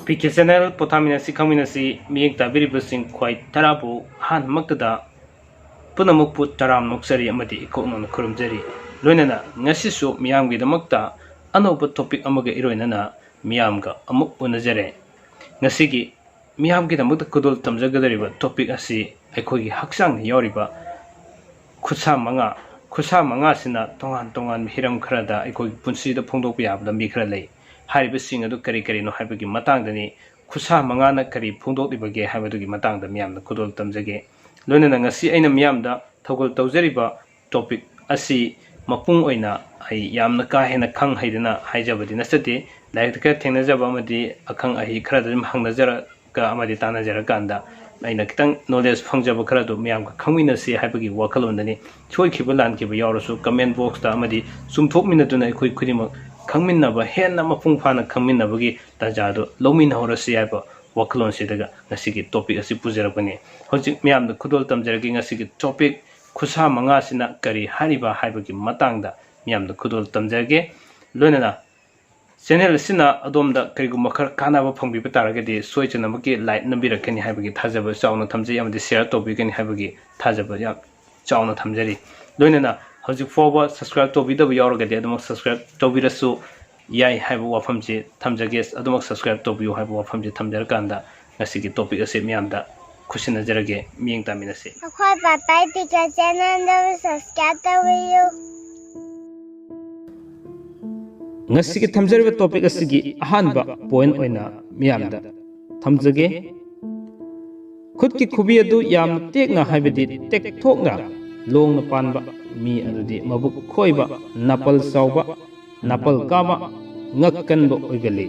PK channel pothaminasi khaminasi miyek tabiribasing khwai tarabu han maktada punamuk put taram noksari amadi ikoknon khurumjari loinana ngasisu miyamgi damakta anoba topic amaga iroinana miyamga amuk unajare ngasigi miyamgi damakta kudol tamjagadariba topic asi aikhogi haksang yoriba khusa manga sina tongan hiram kharada aikhogi punsida phongdok yabda mi khara lei hariba sing adu kari no haibagi matangdani khusa manga na kari phongdok ibage haibadugi matangda miyamda kudol tamjage loinana ngasi aina miyamda thogol tawjariba topic asi mapung oina ai yamna ka hena khang haidana haijabadi nasate laik ka thengnajaba amadi akhang ahi khara dum hangnajara ka amadi tanajara kanda aina kitang knowledge phangjaba khara do miyam ka khangminasi haibagi wakalondani choikhiba lankiba yawrasu comment box ta amadi sumthokminaduna khoi khudima khangminnaba henna mapung phana khangminnabagi tajado lomin horasi yaba wakalon sidaga ngasigi topic asi pujarapani hojik miyamda khudol tamjaragi ngasigi topic khusa manga sina kari hariba haibagi matangda miyamda khudol tamjage loinana channel sina adomda karigu makhar kanaba phangbiba taragadi soichana maki like nambirakani haibagi thajaba chawna thamjai amadi share tobigani haibagi thajaba ya chawna thamjari loinana hojik forward subscribe tobidaba yauragadi adumak subscribe tobirasu yai haibu wafamji thamjage adumak subscribe tobiyu haibu wafamji thamjarakanda ngasigi topic ase miyamda खुशिन जरगे मियंग तामिनसे अखोय पापाई पिका channel द subscribe तवियो ngasi thamjariba topic asigi ahanba point oina miyamda thamjage khutki khubi adu yam tekna haibedi tek thokna longna panba mi adudi mabuk khoiba napal sauba napal kama ngakkanba oigali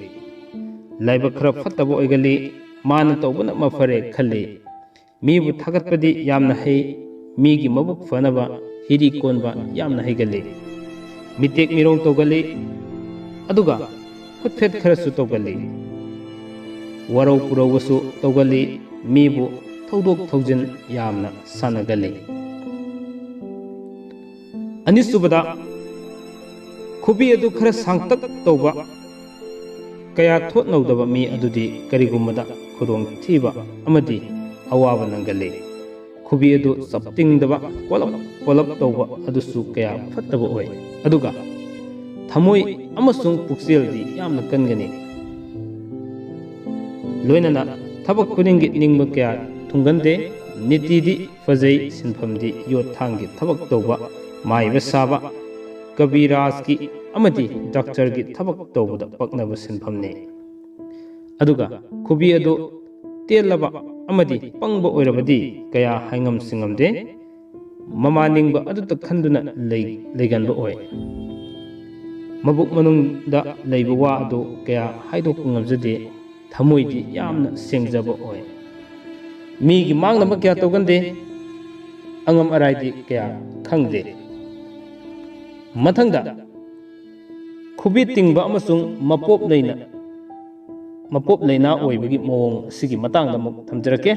laiba khara fataba oigali मान तौबना मफरे खले मीबु थगतपदी यामना है मीगी मबुक फनबा हिरी कोनबा यामना है गले मितेक मिरोंग तौगले अदुगा खुदफेट खरसु तौगले वरौ पुरौवसु तौगले मीबु थौदोक थौजन यामना सानगले अनिसुबदा खुबी अदु खर सांगतक तौबा कया thought नौदबा मी अदुदी करिगुमदा खुदोंग थीबा अमदी अवाब नंगले खुबी अदु सप्तिंगदबा कोलप तौबा अदुसु कया फत्तबा ओय अदुगा थमोय अमसुंग पुक्सेलदी यामना कनगनी लोइनना थबक खुनिंगी निंगब कया थुंगंदे नितिदी फजई सिनफमदी योट थांगी थबक तौबा माइबा साबा कबीराज की अमदी डॉक्टर की थबक तौबदा पक्नब सिनफमने अदुगा खुबी अदु तेलबा अमदी पंगबा ओइरबदी कया हांगम सिंगमदे ममानिंगबा अदुत खंदुना लेगनबा ओय मबुक मनुंगदा लेबा वा अदु कया हाइदोक ngamjade थमोइदी यामना सेंगजबा ओय मीगी मांगनबा कया तौगंदे अंगम अराइदी कया खंगदे मथंगदा खुबी तिंगबा अमसुंग मपोप लेना ओइबगी मोंग सिगी मतंगदा मुक थमजरके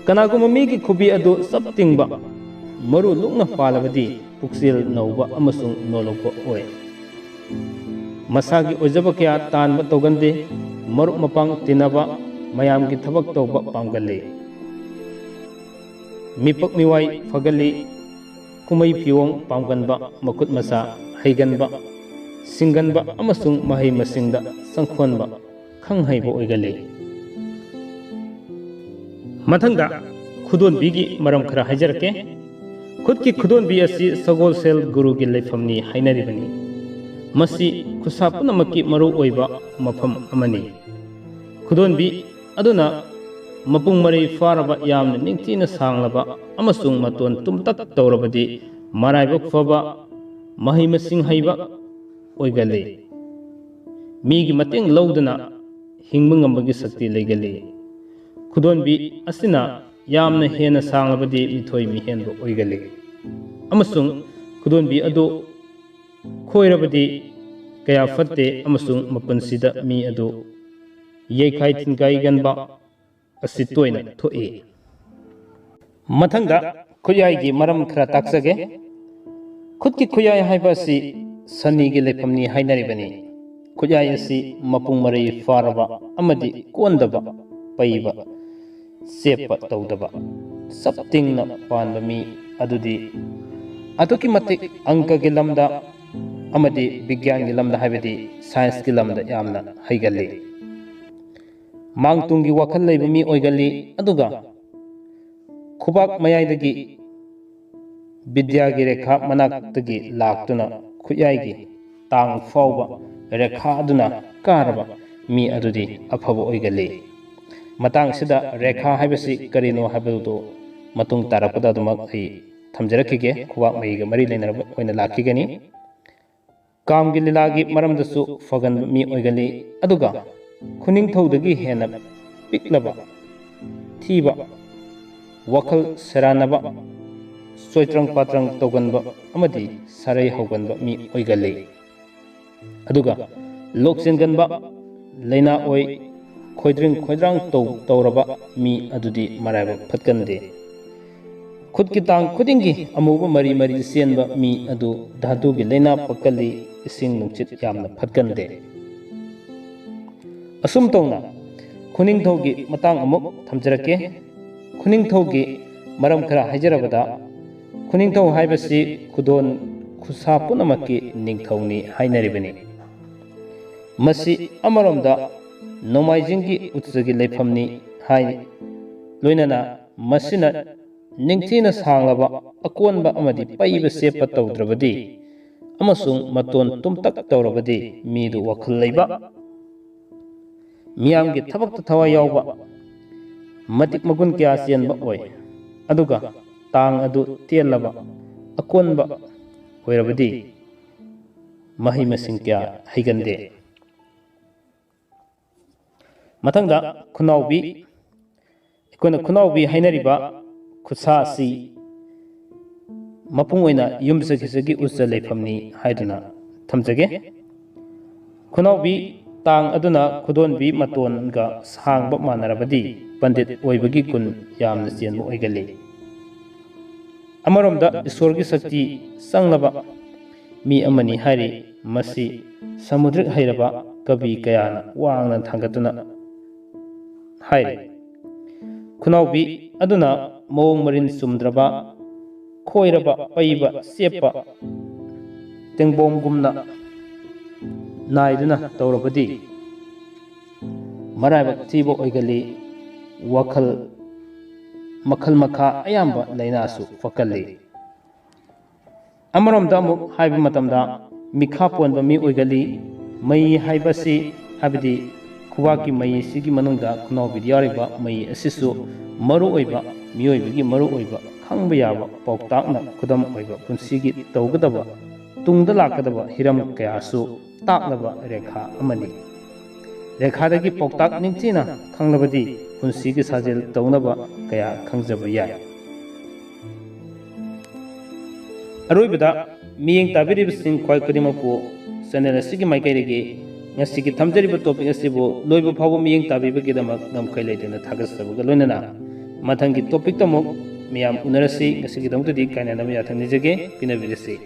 कनागुम मीगी खुबी अदु सब तिंगबा मरु लुंगना पालबदी पुक्सेल नौबा अमसुंग नोलोपो ओय मसागी ओजबा कया तानबा तौगंदे मरु मपांग तिनबा मयामगी थबक तौबा पांगले मिपक मिवाई फगली कुमई फियोंग पांगनबा मकुत मसा हैगनबा सिंगनबा अमसुंग महै मसिंगदा संखोनबा खंगहैबो ओइगले मथंगदा खुदोनबीगी मरम खरा हाइजरके खुदकी खुदोनबी असि सगोल सेल गुरु की लेफमनी हाइनरिबनी मसी खुसा पुनमकी मरु ओइबा मफम अमनी खुदोनबी अदुना मपुंग मरी फारबा यामना निंगतीना सांगलबा अमसुंग मतोन तुमतक तौरबदी मराइबक फबा महै मसिंग हैबा ओइगले मीगी मतेंग लौदना हिंगबा ngambagi sakti legale खुदोनबी असिना यामना हेना सांगलबदी मिथोय मी हेनबो ओइगले अमसुंग खुदोनबी अदो खोइरबदी कया फत्ते अमसुंग मपनसिदा मी अदो येखाइ थिनगाइ गनबा असि तोयना थोए मथंगदा खुयाइगी मरम खरा ताक्सगे खुद की खुयाइ हाइबा सि सनी के लेफमनी हाइनरिबनी खुजाई असी मपुंग मरई फारबा अमदी कोंदबा पैबा सेप तौदबा सब तिंगना पानबा मी अदुदी अतुकी मतिक अंक के लमदा अमदी विज्ञान के लमदा हाइबदी साइंस के लमदा यामना हैगल्ली मांगतुंगी वखल लैबा मी ओइगल्ली अदुगा खुबाक मयाइदगी विद्या की रेखा मनाक्तगी लाक्तुना खुयाइगी तांग फाउबा रेखा अदुना कारबा मी अदुदी अफब ओइगल्ली मतंग सिदा रेखा हाइबसी करिनो हाइबदो मतुंग तारपदा दुमक है थमजरखिगे खुबाक मईगा मरी लेनरब ओइना लाखिगनी काम की लीला की मरमदसु फगन मी ओइगल्ली अदुगा खुनिंगथौदगी हेना पिकलबा थीबा वखल सरानबा सोइत्रंग पात्रंग तौगनबा अमदी सारै हौगनबा मी ओइगल्ली अदुगा लोकसिनगनबा लेना ओइ खोइद्रिंग खोइद्रांग तौरबा मी अदुदी मराइबा फटकनदे खुद की तांग खुदिंगी अमुबा मरी मरी सेनबा मी अदु धातु की लेना पकली इसिंग नुचित यामना फटकनदे असुम तौना खुनिंगथौगी मतंग अमुक थमजरके खुनिंगथौगी मरम खरा हाइजरबदा खुनिंगथौ हाइबसी खुदोन खुसा पुनमकी निंगथौनी हाइनरिबनी मसी अमरमदा नोमाइजिंगी उत्सगी लेफमनी हाइ लोइनना मसिना निंगथीना सांगलबा अकोनबा अमदी पैबा सेपा तौद्रबदी अमसुंग मतोन तुमतक तौरबदी मीदु वखल लैबा मियामगी थबक थवा यावबा मतिक मगुन क्या चेनबा ओय अदुगा तांग अदु तेलबा अकोनबा होइरबदी मही मसिंग क्या हैगंदे मथंगदा खुनाउबी इकोना खुनाउबी हाइनरिबा खुसासी मपुंग ओइना युमसगिसगी उच्च लेफमनी हाइदुना थमजगे खुनाउबी तांग अदुना खुदोनबी मतोनगा सांगबा मानरबदी पंडित ओइबगी गुण यामना चेनबा ओइगल्ली अमरोमदा ईश्वरगी शक्ति संगलबा मी अमनी हाइरी मसी समुद्रिक हैरबा कवि कयाना वांगना थांगतुना हाइरी खुनाउबी अदुना मोंग मरिन सुमद्रबा खोइरबा पैबा सेपा तेंगबोमगुमना नाइदुना तौरबदी मराइबा थीबा ओइगल्ली वखल मखल मखा अयाम्बा लैनासु फकल्ली अमरोमदा मुक हाइबा मतमदा मिखा पोनबा मी ओइगल्ली मई हाइबसी हाबदी खुवाकी मई सिगी मनुंगदा खुनाउबी यारिबा मई असिसु मरु ओइबा मियोइबगी मरु ओइबा खंगबा याबा पौताकना खुदम ओइबा पुंसिगी तौगदबा तुंगदा लाकदबा हिरम कयासु ताकलबा रेखा अमनी रेखादगी पौताक निंगचीना खंगलबदी पुंसिगी साजेल तौनबा कया खंगजबा याय अरोइबदा मियेंग ताबिरिबसिंग ख्वाइ खुदिमकु channel असिगी माइकैदगी ngasi thamjariba topic asibu loiba phawo miyeng tabibagi damak namkai leidena thagassabuga loinana mathangi topic tamok miyam unarasi ngasi gi damtudi kaina nam yathang nijage pinabirasi